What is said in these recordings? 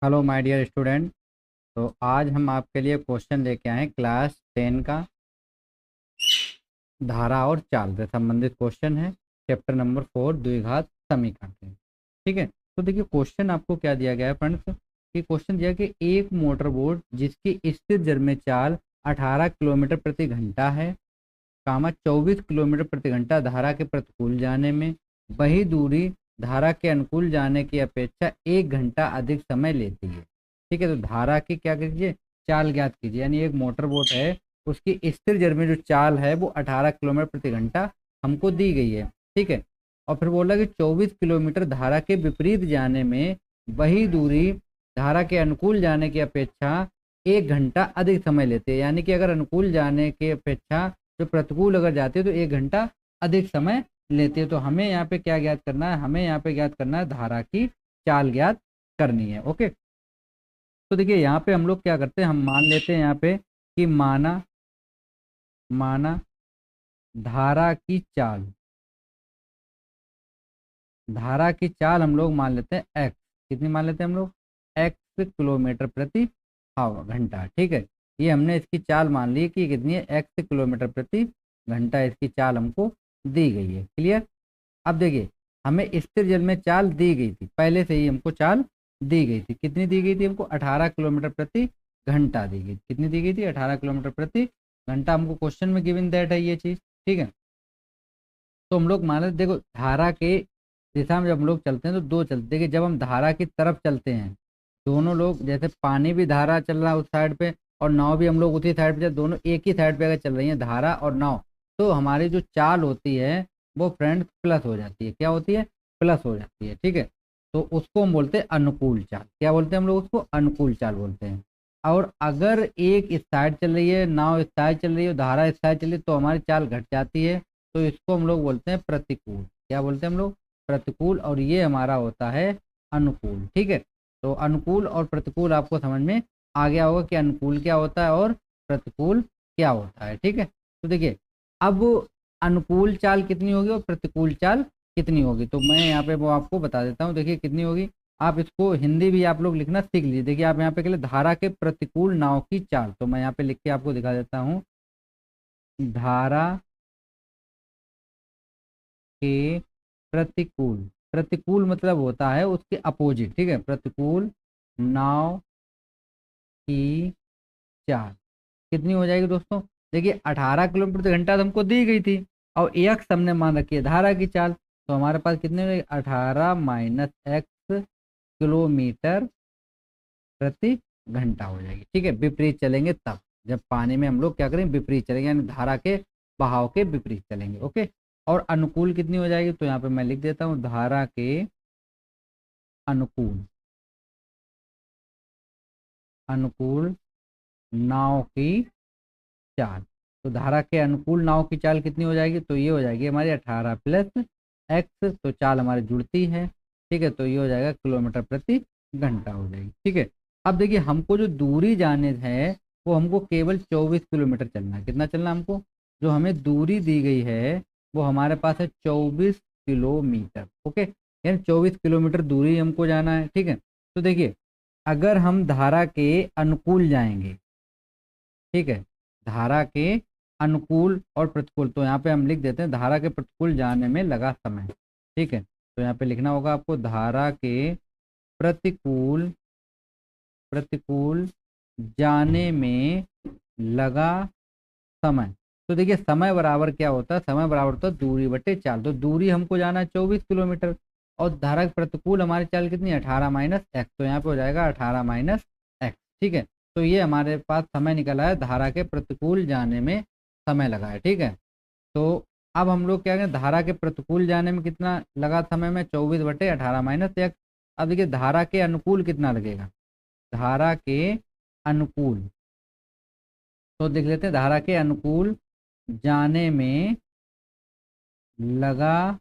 Hello my dear student. तो आज हम आपके लिए क्वेश्चन लेके आए हैं क्लास 10 का धारा और चाल से संबंधित क्वेश्चन है। चैप्टर नंबर 4 द्विघात समीकरण। ठीक है, तो देखिए क्वेश्चन आपको क्या दिया गया है फ्रेंड्स कि क्वेश्चन दिया कि एक मोटर बोट जिसकी स्थिर जड़ में चाल 18 किलोमीटर प्रति घंटा है, 24 किलोमीटर प्रति घंटा धारा के प्रतिकूल जाने में, वही दूरी धारा के अनुकूल जाने की अपेक्षा 1 घंटा अधिक समय लेती है। ठीक है, तो धारा की क्या कीजिए, चाल ज्ञात कीजिए। यानी एक मोटर बोट है, उसकी स्थिर जड़ में जो चाल है वो 18 किलोमीटर प्रति घंटा हमको दी गई है। ठीक है, और फिर बोला कि 24 किलोमीटर धारा के विपरीत जाने में वही दूरी धारा के अनुकूल जाने की अपेक्षा 1 घंटा अधिक समय लेती है। यानी कि अगर अनुकूल जाने की अपेक्षा जो प्रतिकूल अगर जाती है तो 1 घंटा अधिक समय लेती है। तो हमें यहाँ पे क्या ज्ञात करना है, हमें यहाँ पे ज्ञात करना है धारा की चाल ज्ञात करनी है। ओके, तो देखिए यहाँ पे हम लोग क्या करते हैं, हम मान लेते हैं यहाँ पे कि माना माना धारा की चाल, धारा की चाल हम लोग मान लेते हैं एक्स। कितनी मान लेते हैं हम लोग, एक्स किलोमीटर प्रति घंटा। ठीक है, ये हमने इसकी चाल मान ली कि कितनी है, एक्स किलोमीटर प्रति घंटा इसकी चाल हमको दी गई है। क्लियर। अब देखिए हमें स्थिर जल में चाल दी गई थी, पहले से ही हमको चाल दी गई थी। कितनी दी गई थी हमको, 18 किलोमीटर प्रति घंटा दी गई। कितनी दी गई थी, 18 किलोमीटर प्रति घंटा हमको क्वेश्चन में गिवन दैट है ये चीज। ठीक है, तो हम लोग मान लेते, देखो धारा के दिशा में जब हम लोग चलते हैं तो दो चलते, देखिए जब हम धारा की तरफ चलते हैं दोनों लोग, जैसे पानी भी धारा चल रहा है उस साइड पे और नाव भी हम लोग उसी साइड पे, दोनों एक ही साइड पे अगर चल रही है धारा और नाव, तो हमारी जो चाल होती है वो फ्रेंड प्लस हो जाती है। क्या होती है, प्लस हो जाती है। ठीक है, तो उसको हम बोलते हैं अनुकूल चाल। क्या बोलते हैं हम लोग उसको, अनुकूल चाल बोलते हैं। और अगर एक इस साइड चल रही है, नाव इस साइड चल रही है, धारा इस साइड चल रही है, तो हमारी चाल घट जाती है, तो इसको हम लोग बोलते हैं प्रतिकूल। क्या बोलते हैं हम लोग, प्रतिकूल। और ये हमारा होता है अनुकूल। ठीक है, तो अनुकूल और प्रतिकूल आपको समझ में आ गया होगा कि अनुकूल क्या होता है और प्रतिकूल क्या होता है। ठीक है, तो देखिए अब अनुकूल चाल कितनी होगी और प्रतिकूल चाल कितनी होगी, तो मैं यहाँ पे वो आपको बता देता हूँ। देखिए कितनी होगी, आप इसको हिंदी भी आप लोग लिखना सीख लीजिए। देखिए आप यहाँ पे के लिए धारा के प्रतिकूल नाव की चाल, तो मैं यहाँ पे लिख के आपको दिखा देता हूँ। धारा के प्रतिकूल, प्रतिकूल मतलब होता है उसके अपोजिट। ठीक है, प्रतिकूल नाव की चाल कितनी हो जाएगी दोस्तों, देखिए 18 किलोमीटर प्रति घंटा तो हमको दी गई थी और एक्स हमने मान रखी है धारा की चाल, तो हमारे पास कितने हो जाएगी, 18 माइनस एक्स किलोमीटर प्रति घंटा हो जाएगी। ठीक है, विपरीत चलेंगे तब, जब पानी में हम लोग क्या करेंगे, विपरीत चलेंगे, यानी धारा के बहाव के विपरीत चलेंगे। ओके, और अनुकूल कितनी हो जाएगी, तो यहाँ पे मैं लिख देता हूँ धारा के अनुकूल, अनुकूल नाव की चाल। तो धारा के अनुकूल नाव की चाल कितनी हो जाएगी, तो ये हो जाएगी हमारी 18 प्लस एक्स, तो चाल हमारी जुड़ती है। ठीक है, तो ये हो जाएगा किलोमीटर प्रति घंटा हो जाएगी। ठीक है, अब देखिए हमको जो दूरी जाने है वो हमको केवल 24 किलोमीटर चलना है। कितना चलना हमको, जो हमें दूरी दी गई है वो हमारे पास है 24 किलोमीटर। ओके, यानी 24 किलोमीटर दूरी हमको जाना है। ठीक है, तो देखिए अगर हम धारा के अनुकूल जाएंगे, ठीक है, धारा के अनुकूल और प्रतिकूल, तो यहाँ पे हम लिख देते हैं धारा के प्रतिकूल जाने में लगा समय। ठीक है, तो यहाँ पे लिखना होगा आपको धारा के प्रतिकूल, प्रतिकूल जाने में लगा समय। तो देखिए समय बराबर क्या होता है, समय बराबर होता है दूरी बटे चाल। तो दूरी हमको जाना है 24 किलोमीटर और धारा के प्रतिकूल हमारी चाल कितनी है, 18 माइनस एक्स, तो यहाँ पे हो जाएगा 18 माइनस एक्स। ठीक है, तो ये हमारे पास समय निकला है, धारा के प्रतिकूल जाने में समय लगा है। ठीक है, तो अब हम लोग क्या करें, धारा के प्रतिकूल जाने में कितना लगा समय में, 24 बटे 18 माइनस एक्स। अब देखिए धारा के अनुकूल कितना लगेगा, धारा के अनुकूल, तो देख लेते हैं धारा के अनुकूल जाने में लगा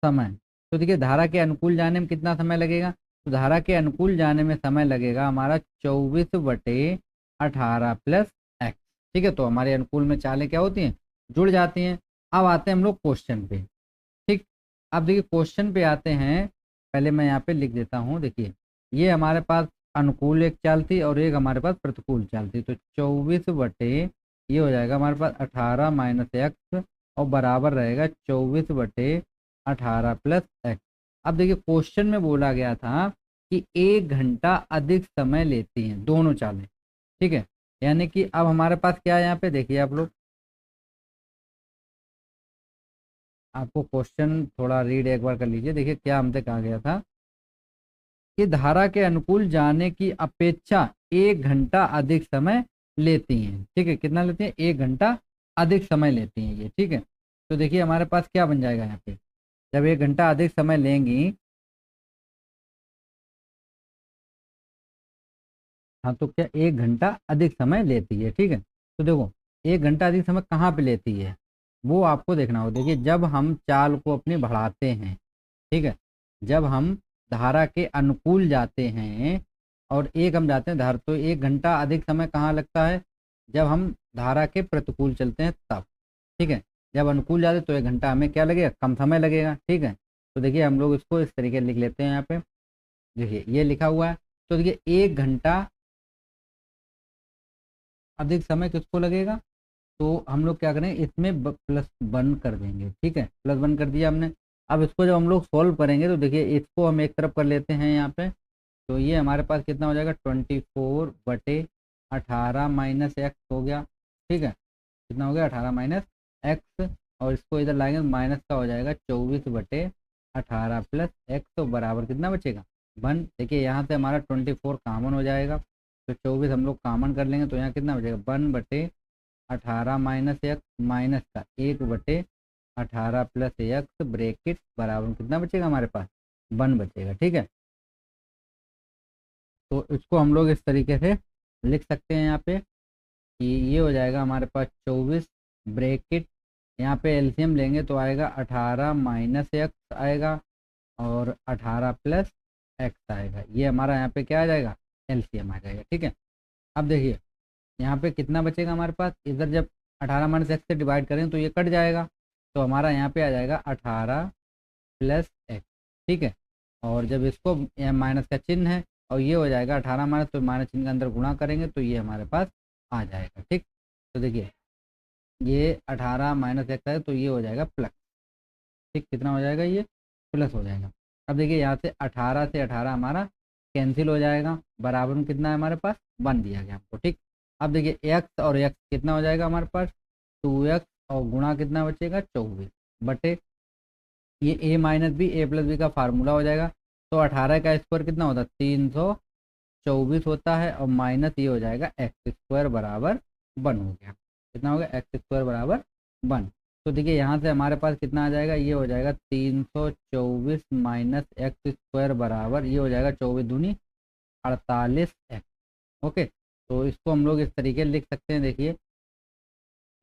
समय। तो देखिए धारा के अनुकूल जाने में कितना समय लगेगा, तो धारा के अनुकूल जाने में समय लगेगा हमारा 24 बटे 18 प्लस एक्स। ठीक है, तो हमारे अनुकूल में चालें क्या होती हैं, जुड़ जाती हैं। अब आते हैं हम लोग क्वेश्चन पे। ठीक, अब देखिए क्वेश्चन पे आते हैं, पहले मैं यहाँ पे लिख देता हूँ। देखिए ये हमारे पास अनुकूल एक चाल थी और एक हमारे पास प्रतिकूल चाल थी। तो 24 बटे ये हो जाएगा हमारे पास 18 माइनस एक्स और बराबर रहेगा 24 बटे 18 प्लस एक्स। अब देखिए क्वेश्चन में बोला गया था कि 1 घंटा अधिक समय लेती हैं दोनों चालें, ठीक है। यानी कि अब हमारे पास क्या है यहाँ पे, देखिए आप लोग, आपको क्वेश्चन थोड़ा रीड एक बार कर लीजिए। देखिए क्या हमसे कहा गया था कि धारा के अनुकूल जाने की अपेक्षा 1 घंटा अधिक समय लेती हैं, ठीक है। कितना लेती हैं? 1 घंटा अधिक समय लेती हैं ये, ठीक है। तो देखिए हमारे पास क्या बन जाएगा यहाँ पे, जब 1 घंटा अधिक समय लेंगी, हाँ, तो क्या 1 घंटा अधिक समय लेती है, ठीक है। तो देखो 1 घंटा अधिक समय कहाँ पे लेती है, वो आपको देखना होगा। देखिए जब हम चाल को अपनी बढ़ाते हैं, ठीक है, जब हम धारा के अनुकूल जाते हैं और एक हम जाते हैं धारा, तो 1 घंटा अधिक समय कहाँ लगता है, जब हम धारा के प्रतिकूल चलते हैं तब, ठीक है। जब अनुकूल जाते हैं तो 1 घंटा हमें क्या लगेगा, कम समय लगेगा, ठीक है। तो देखिए हम लोग इसको इस तरीके से लिख लेते हैं यहाँ पे। देखिए ये लिखा हुआ है, तो देखिए 1 घंटा अधिक समय किसको लगेगा, तो हम लोग क्या करें, इसमें प्लस वन कर देंगे, ठीक है। प्लस वन कर दिया हमने। अब इसको जब हम लोग सॉल्व करेंगे तो देखिए इसको हम एक तरफ कर लेते हैं यहाँ पे। तो ये हमारे पास कितना हो जाएगा, 24/18 माइनस एक्स हो गया, ठीक है। कितना हो गया, 18 माइनस एक्स, और इसको इधर लाएंगे माइनस का हो जाएगा 24/18 प्लस एक्स, तो बराबर कितना बचेगा, 1। देखिए यहाँ से हमारा 24 कॉमन हो जाएगा, तो 24 हम लोग कॉमन कर लेंगे, तो यहाँ कितना बचेगा, 1/18 माइनस एक्स माइनस का 1/18 प्लस एक्स ब्रैकेट बराबर कितना बचेगा हमारे पास, 1 बचेगा, ठीक है। तो इसको हम लोग इस तरीके से लिख सकते हैं यहाँ पे कि ये हो जाएगा हमारे पास 24 ब्रैकेट, यहाँ पे एलसीएम लेंगे तो आएगा 18 माइनस एक्स आएगा और 18 प्लस एक्स आएगा। ये हमारा यहाँ पे क्या आ जाएगा, एलसीएम आ जाएगा, ठीक है। अब देखिए यहाँ पे कितना बचेगा हमारे पास, इधर जब 18 माइनस एक्स से डिवाइड करें तो ये कट जाएगा, तो हमारा यहाँ पे आ जाएगा 18 प्लस एक्स, ठीक है। और जब इसको माइनस का चिन्ह है और ये हो जाएगा 18 माइनस, तो माइनस चिन्ह के अंदर गुणा करेंगे तो ये हमारे पास आ जाएगा, ठीक। तो देखिए ये 18 माइनस एक्स है तो ये हो जाएगा प्लस, ठीक। कितना हो जाएगा, ये प्लस हो जाएगा। अब देखिए यहाँ से 18 से 18 हमारा कैंसिल हो जाएगा, बराबर में कितना है हमारे पास, 1 दिया गया हमको, ठीक। अब देखिए एक्स और एक्स कितना हो जाएगा हमारे पास, 2x और गुणा कितना बचेगा, 24 बटे ये a minus B, A plus B का फार्मूला हो जाएगा। तो 18 का स्क्वायर कितना होता है, 324 होता है, और माइनस ये हो जाएगा एक्स स्क्वायर बराबर 1 हो गया। कितना हो गया, एक्स स्क्वायर बराबर 1। तो देखिए यहाँ से हमारे पास कितना आ जाएगा, ये हो जाएगा 324 माइनस एक्स स्क्वायर बराबर ये हो जाएगा 24 दूनी 48 एक्स, ओके। तो इसको हम लोग इस तरीके से लिख सकते हैं। देखिए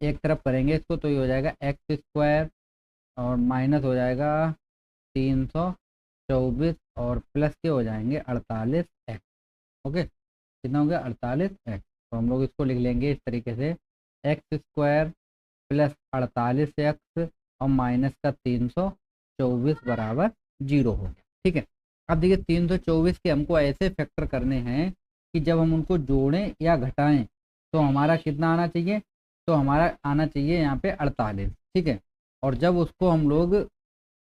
एक तरफ करेंगे इसको तो ये हो जाएगा एक्स स्क्वायर और माइनस हो जाएगा 324 और प्लस के हो जाएंगे 48 एक्स, ओके। कितना हो गया, 48 एक्स। तो हम लोग इसको लिख लेंगे इस तरीके से, एक्स स्क्वायर प्लस 48 एक्स और माइनस का 324 बराबर 0 हो गया, ठीक है। अब देखिए 324 के हमको ऐसे फैक्टर करने हैं कि जब हम उनको जोड़ें या घटाएं तो हमारा कितना आना चाहिए, तो हमारा आना चाहिए यहाँ पे 48, ठीक है। और जब उसको हम लोग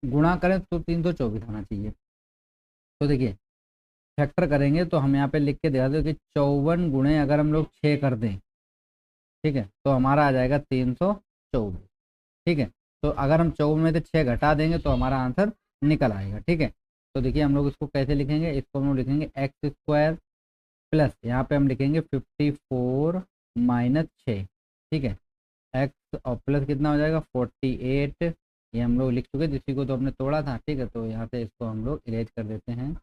गुणा करें तो 324 आना चाहिए। तो देखिए फैक्टर करेंगे तो हम यहाँ पे लिख के दिखा दो कि 54 गुणे अगर हम लोग 6 कर दें, ठीक है, तो हमारा आ जाएगा 324, ठीक है। तो अगर हम 54 में से 6 घटा देंगे तो हमारा आंसर निकल आएगा, ठीक है। तो देखिए हम लोग इसको कैसे लिखेंगे, इसको हम लोग लिखेंगे एक्स स्क्वायर प्लस यहाँ पे हम लिखेंगे 54 माइनस 6, ठीक है, एक्स और प्लस कितना हो जाएगा 48। ये हम लोग लिख चुके, जिसी को तो हमने तोड़ा था, ठीक है। तो यहाँ से इसको हम लोग इरेज कर देते हैं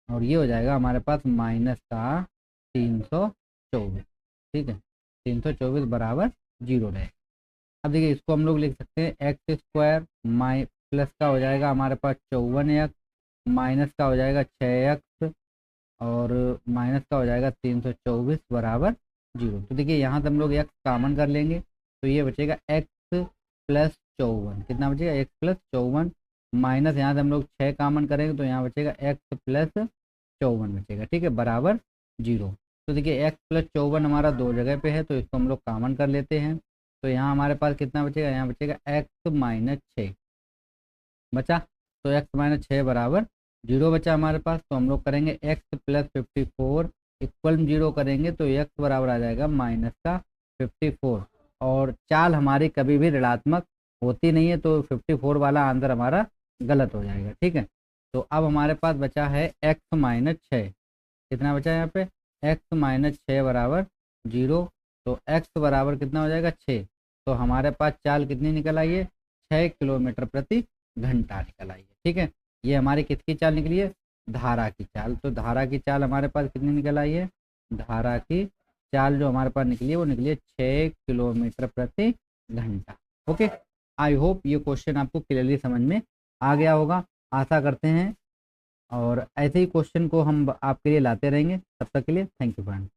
और ये हो जाएगा हमारे पास माइनस का 324, ठीक है। 324 बराबर 0 रहेगा। अब देखिए इसको हम लोग लिख सकते हैं एक्स स्क्वायर माइ प्लस का हो जाएगा हमारे पास 54 एक्स माइनस का हो जाएगा 6 एक्स और माइनस का हो जाएगा 324 बराबर 0। तो देखिए यहाँ से हम लोग एक्स कॉमन कर लेंगे तो ये बचेगा एक्स प्लस 54, कितना बचेगा, एक्स प्लस 54 माइनस यहाँ से हम लोग 6 कॉमन करेंगे तो यहाँ बचेगा x प्लस 54 बचेगा, ठीक है, बराबर 0। तो देखिए x प्लस 54 हमारा दो जगह पे है तो इसको हम लोग कॉमन कर लेते हैं। तो यहाँ हमारे पास कितना बचेगा, यहाँ बचेगा x माइनस 6 बचा। तो x माइनस 6 बराबर 0 बचा हमारे पास। तो हम लोग करेंगे x प्लस 54 इक्वल 0 करेंगे तो x बराबर आ जाएगा माइनस का 54। और चाल हमारी कभी भी ऋणात्मक होती नहीं है तो 54 वाला आंसर हमारा गलत हो जाएगा, ठीक है। तो अब हमारे पास बचा है x माइनस 6, कितना बचा है यहाँ पे, x माइनस 6 बराबर 0। तो x बराबर कितना हो जाएगा 6। तो हमारे पास चाल कितनी निकल आई है, 6 किलोमीटर प्रति घंटा निकल आई है, ठीक है। ये हमारी किसकी चाल निकली है, धारा की चाल। तो धारा की चाल हमारे पास कितनी निकल आई है, धारा की चाल जो हमारे पास निकली है वो निकली है 6 किलोमीटर प्रति घंटा। ओके, आई होप ये क्वेश्चन आपको क्लियरली समझ में आ गया होगा, आशा करते हैं। और ऐसे ही क्वेश्चन को हम आपके लिए लाते रहेंगे। तब तक के लिए थैंक यू फ्रेंड।